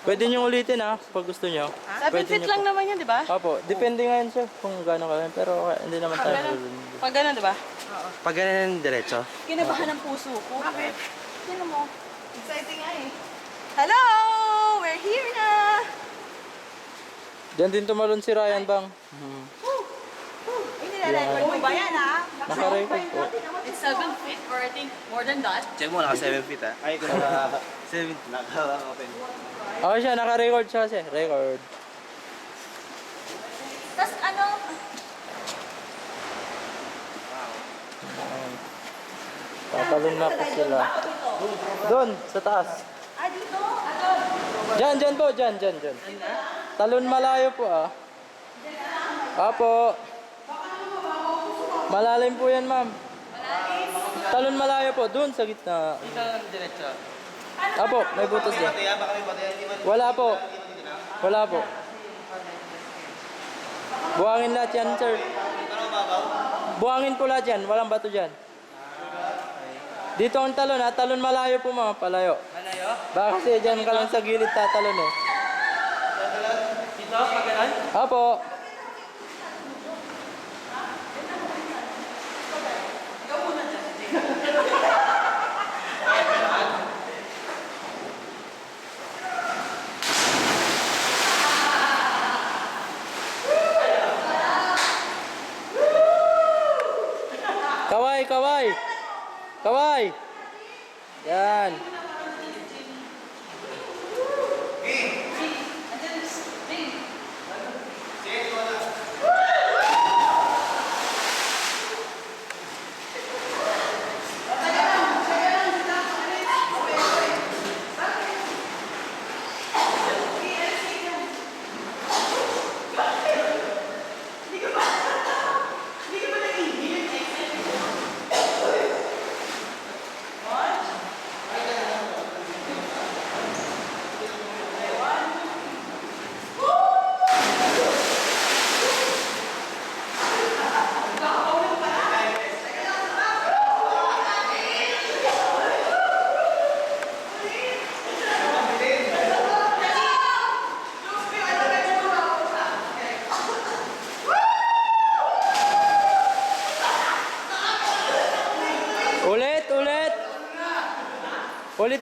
Pwede nyo ulitin ha, pag gusto nyo. 7 Pwede feet nyo lang po. naman yan, di ba? Opo, depende nga yun sir kung gaano kaya. Pero hindi naman tayo Ganun. marunong. Pag ganun, di ba? Pag ganun diretso. Kinabahan ng puso ko. Bakit? Sino mo? Exciting nga eh. Hello! We're here na! Diyan din tumalon si Ryan bang. Hindi na-record mo ba yan ha? Naka-record po. It's 7 feet or I think more than that. Check mo, naka 7 feet ah. Ay, kung naka 7, naka-open. Okay siya, naka-record siya kasi. Record. Tapos ano? Tatalon na po sila. Doon, sa taas. Ah, dito? Diyan po, diyan. Talon malayo po ah. Apo. Malalim po yan ma'am. Talon malayo po, doon sa gitna. Dito diretso. Apo, may butas dyan. Baka may bataya, di ba? Wala po. Wala po. Buhangin lahat yan, sir. Buhangin po lahat yan. Walang bato dyan. Dito ang talon, ha? Talon malayo po, mga palayo. Malayo? Baka kasi dyan ka lang sa gilid tatalon, eh. Dito, pag ganun? Apo.